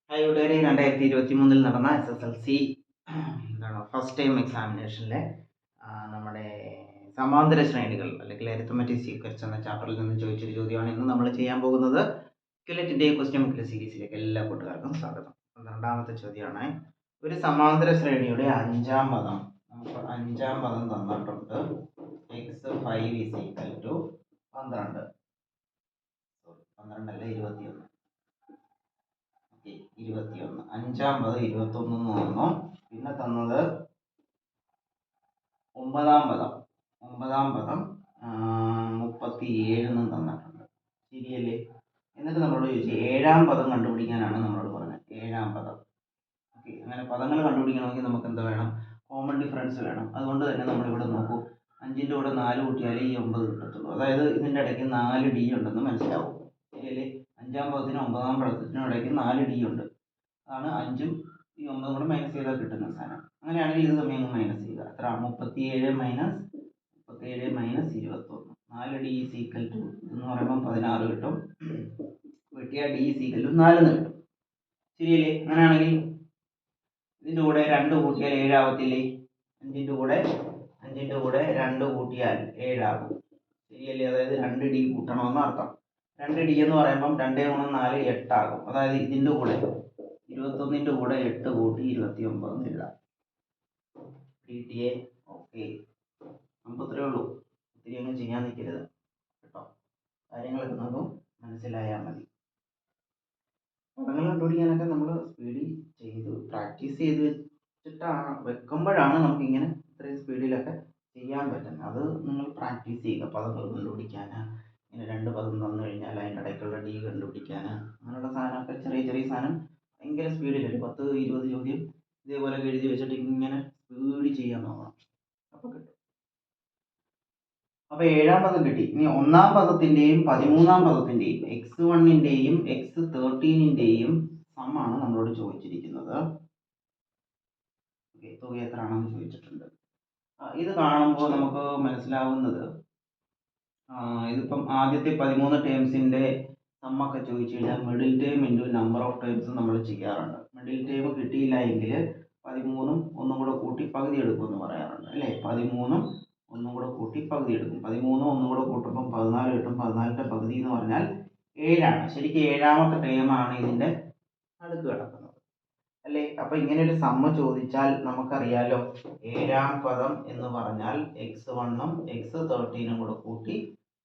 കൂട്ടുകാരെ 2023 നടന്ന SSLC first time എക്സാമിനേഷനിലെ നമ്മുടെ സമാന്തര ശ്രേണികൾ അല്ലെങ്കിൽ അരിത്തമെറ്റിക് സീക്വൻസ് എന്ന ചാപ്റ്ററിൽ നിന്ന് ചോദിച്ചൊരു ചോദ്യമാണ് ഇന്ന് നമ്മൾ ചെയ്യാൻ പോകുന്നത്. ക്യുലറ്റിൻ്റെ ക്വസ്റ്റ്യൻ ബുക്കിലെ സീരീസിലേക്ക് എല്ലാ കൂട്ടുകാർക്കും സ്വാഗതം. 12ാമത്തെ ചോദ്യമാണ്. ഒരു സമാന്തര ശ്രേണിയുടെ അഞ്ചാം പദം തന്നിട്ടുണ്ട്. x5 = 12 12 അല്ല 21. 21 അഞ്ചാം പദം 21 തന്നു. പിന്നെ തന്നത് ഒമ്പതാം പദം 37 തന്നിട്ടുണ്ട്. ശരിയല്ലേ? എന്നിട്ട് നമ്മളോട് ചോദിച്ചു ഏഴാം പദം കണ്ടുപിടിക്കാനാണ് നമ്മളോട് പറഞ്ഞത്. ഏഴാം പദം. ഓക്കെ, അങ്ങനെ പദങ്ങൾ കണ്ടുപിടിക്കണമെങ്കിൽ നമുക്ക് എന്താ വേണം? കോമൺ ഡിഫറൻസ് വേണം. അതുകൊണ്ട് തന്നെ നമ്മളിവിടെ നോക്കൂ, 5ൻ്റെ കൂടെ 4 കൂട്ടിയാലേ ഈ 9 കിട്ടത്തുള്ളൂ. അതായത് ഇതിൻ്റെ ഇടയ്ക്ക് 4 D ഉണ്ടെന്ന് മനസ്സിലാവും. ശരിയല്ലേ? അഞ്ചാം പദത്തിനും ഒമ്പതാം പദത്തിനും ഇടയ്ക്ക് 4 D ഉണ്ട്. അതാണ് 5ഉം ഈ 9 കൂടെ മൈനസ് ചെയ്താൽ കിട്ടുന്ന സാധനം. അങ്ങനെയാണെങ്കിൽ ഇത് തമ്മിൽ അങ്ങ് മൈനസ് ചെയ്യുക. എത്ര? 37 മൈനസ് 21. 4D എന്ന് പറയുമ്പോൾ 16 കിട്ടും. വെട്ടിയ D 4 എന്ന് കിട്ടും. ശരിയല്ലേ? അങ്ങനെയാണെങ്കിൽ ഇതിൻ്റെ കൂടെ 2 കൂട്ടിയാൽ 7 ആവത്തില്ലേ? 5ൻ്റെ കൂടെ 2 കൂട്ടിയാൽ 7 ആകും. ശരിയല്ലേ? അതായത് 2D കൂട്ടണമെന്ന് അർത്ഥം. 2D എന്ന് പറയുമ്പം 2 × 4 8 ആകും. അതായത് ഇതിൻ്റെ കൂടെ 21ൻ്റെ കൂടെ 8 കൂട്ടി 29 എന്ന് എഴുതാം. PTA okay. നമുക്ക് ഇത്രയേ ഉള്ളൂ. ഒത്തിരി ഒന്നും ചെയ്യാൻ നിൽക്കരുത് കേട്ടോ. കാര്യങ്ങളൊക്കെ നമുക്ക് മനസ്സിലായാൽ മതി. പദങ്ങൾ കണ്ടുപിടിക്കാനൊക്കെ നമ്മൾ സ്പീഡിൽ ചെയ്ത് പ്രാക്ടീസ് ചെയ്ത് വെക്കുമ്പോഴാണ് നമുക്കിങ്ങനെ ഇത്രയും സ്പീഡിലൊക്കെ ചെയ്യാൻ പറ്റുന്നത്. അത് നിങ്ങൾ പ്രാക്ടീസ് ചെയ്യുക. പദങ്ങൾ കണ്ടുപിടിക്കാൻ, ഇങ്ങനെ 2 പദം തന്നു കഴിഞ്ഞാൽ അതിൻ്റെ ഇടയ്ക്കുള്ള D കണ്ടുപിടിക്കാൻ, അങ്ങനെയുള്ള സാധനമൊക്കെ ചെറിയ സാധനം ഭയങ്കര സ്പീഡിൽ ഒരു 10-20 ചോദ്യം ഇതേപോലെ എഴുതി വെച്ചിട്ട് ഇങ്ങനെ സ്പീഡിൽ ചെയ്യാൻ നോക്കണം. അപ്പോൾ കിട്ടും. അപ്പോൾ ഏഴാം പദം കിട്ടി. ഇനി ഒന്നാം പദത്തിൻ്റെയും 13ാം പദത്തിൻ്റെയും x1ൻ്റെയും x13ൻ്റെയും സമ്മാണ് നമ്മളോട് ചോദിച്ചിരിക്കുന്നത്. ഓക്കെ, തുക എത്രയാണെന്ന് ചോദിച്ചിട്ടുണ്ട്. ഇത് കാണുമ്പോൾ നമുക്ക് മനസ്സിലാവുന്നത് ഇതിപ്പം ആദ്യത്തെ 13 ടേംസിൻ്റെ സമ്മൊക്കെ ചോദിച്ചു കഴിഞ്ഞാൽ middle term into number of terms നമ്മൾ ചെയ്യാറുണ്ട്. മിഡിൽ ടേം കിട്ടിയില്ല എങ്കിൽ 13ഉം ഒന്നും കൂടെ കൂട്ടി പകുതി എടുക്കുമെന്ന് പറയാറുണ്ട് അല്ലേ? 13ഉം ഒന്നും കൂടെ കൂട്ടി പകുതി എടുക്കും. 13ഉം ഒന്നും കൂടെ കൂട്ടുമ്പം 14 കിട്ടും. 14ൻ്റെ പകുതി എന്ന് പറഞ്ഞാൽ 7ആണ്. ശരിക്കും 7ാമത്തെ ടേമാണ് ഇതിൻ്റെ നടുക്ക് കിടക്കുന്നത് അല്ലേ? അപ്പോൾ ഇങ്ങനെ ഒരു സമ്മ ചോദിച്ചാൽ നമുക്കറിയാലോ, 7ാം പദം എന്ന് പറഞ്ഞാൽ x1ഉം x13ഉം കൂടെ കൂട്ടി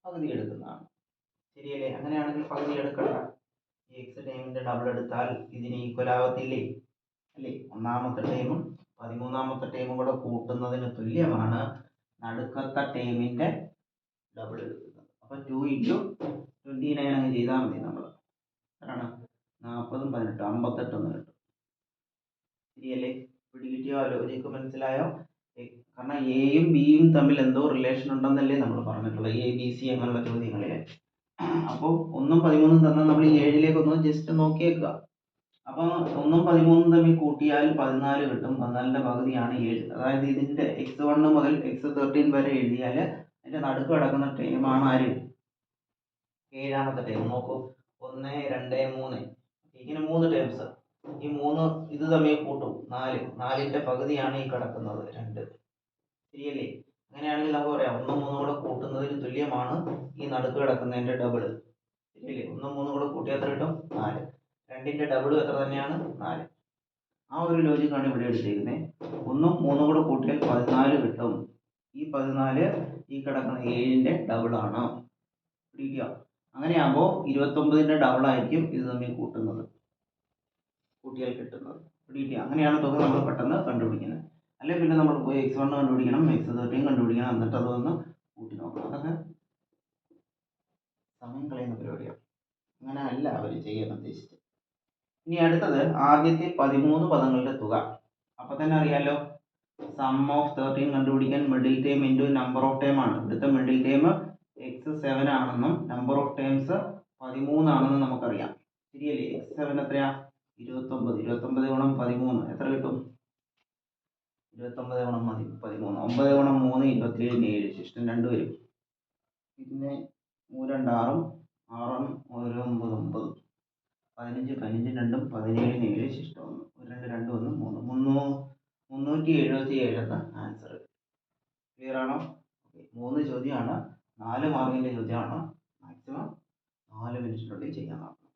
പകുതി എടുക്കുന്നതാണ്. ശരിയല്ലേ? അങ്ങനെയാണെങ്കിൽ പകുതി എടുക്കണ്ട. ഈ x ടൈമിൻ്റെ ഡബിൾ എടുത്താൽ ഇതിന് ഈക്വൽ ആവത്തില്ലേ? അല്ലേ? ഒന്നാമത്തെ ടൈമും 13ാമത്തെ ടൈമും കൂടെ കൂട്ടുന്നതിന് തുല്യമാണ് നടുക്കത്തെ ടൈമിൻ്റെ ഡബിൾ എടുക്കുന്നത്. അപ്പോൾ 2 × 29 അങ്ങ് ചെയ്താൽ മതി. നമ്മൾ എത്രയാണ്? 40ഉം 18 58 എന്ന് കിട്ടും. ശരിയല്ലേ? പിടികിട്ടിയോ? ലോജിക്ക് മനസ്സിലായോ? കാരണം എയും ബിയും തമ്മിൽ എന്തോ റിലേഷൻ ഉണ്ടെന്നല്ലേ നമ്മൾ പറഞ്ഞിട്ടുള്ളത് ABC അങ്ങനെയുള്ള ചോദ്യങ്ങളിലെ. അപ്പോൾ 1ഉം 13ഉം തന്നാൽ നമ്മൾ ഈ 7ലേക്കൊന്ന് ജസ്റ്റ് നോക്കിയേക്കുക. അപ്പം 1ഉം 13ഉം തമ്മിൽ കൂട്ടിയാൽ 14 കിട്ടും. 14ൻ്റെ പകുതിയാണ് 7. അതായത് ഇതിൻ്റെ x1 മുതൽ x13 വരെ എഴുതിയാൽ അതിൻ്റെ നടുക്ക് കിടക്കുന്ന ടൈമാണ് ആര്? 7ാമത്തെ ടൈം. നോക്കൂ, 1, 2, 3 ഇങ്ങനെ 3 ടേംസ്. ഈ 3 ഇത് തമ്മിൽ കൂട്ടും 4. 4ൻ്റെ പകുതിയാണ് ഈ കിടക്കുന്നത് 2. ശരിയല്ലേ? അങ്ങനെയാണെങ്കിൽ നമുക്ക് പറയാം 1ഉം 3ഉം കൂടെ കൂട്ടുന്നതിന് തുല്യമാണ് ഈ നടുക്ക് കിടക്കുന്നതിൻ്റെ ഡബിൾ. ശരിയല്ലേ? 1ഉം 3ഉം കൂടെ കൂട്ടിയാൽ എത്ര കിട്ടും? 4. 2ൻ്റെ ഡബിൾ എത്ര തന്നെയാണ്? 4. ആ ഒരു ലോജിക്കാണ് ഇവിടെ എടുത്തിരിക്കുന്നത്. 1ഉം 3ഉം കൂടെ കൂട്ടിയാൽ 14 കിട്ടും. ഈ 14 ഈ കിടക്കുന്ന 7ൻ്റെ ഡബിളാണ്. പിടിക്കുക. അങ്ങനെയാകുമ്പോൾ 29ൻ്റെ ഡബിളായിരിക്കും ഇത് തമ്മിൽ കൂട്ടുന്നത്, കൂട്ടിയാൽ കിട്ടുന്നത്. പിടിക്കുക. അങ്ങനെയാണ് തുക നമ്മൾ പെട്ടെന്ന് കണ്ടുപിടിക്കുന്നത്. അല്ലെങ്കിൽ പിന്നെ നമ്മൾ പോയി x1 കണ്ടുപിടിക്കണം, x13 കണ്ടുപിടിക്കണം, എന്നിട്ട് അതൊന്ന് കൂട്ടി നോക്കണം. അതൊക്കെ സമയം കളയുന്ന പരിപാടിയാണ്. അങ്ങനെ അല്ല അവർ ചെയ്യാൻ ഉദ്ദേശിച്ചത്. ഇനി അടുത്തത് ആദ്യത്തെ 13 പദങ്ങളുടെ തുക. അപ്പം തന്നെ അറിയാലോ, സം ഓഫ് 13 കണ്ടുപിടിക്കാൻ middle term into number of term ആണ്. ഇവിടുത്തെ മിഡിൽ ടേം x7 ആണെന്നും നമ്പർ ഓഫ് ടേംസ് 13 ആണെന്നും നമുക്കറിയാം. ശരിയല്ലേ? x7 എത്രയാ? 29. 29 × 13 എത്ര കിട്ടും? 29 × 13 9 × 3 27 7 ശിഷ്ടം 2 വരും. പിന്നെ 3 2 6 6 1 9 9 15 15 രണ്ടും 17 7 ശിഷ്ടം 1 2 2 1 3 377 എന്ന ആൻസർ. ക്ലിയർ ആണോ? 3 ചോദ്യമാണ്, 4 മാർക്കിൻ്റെ ചോദ്യമാണ്. മാക്സിമം 4 മിനിറ്റിനുള്ളിൽ ചെയ്യാൻ നോക്കണം.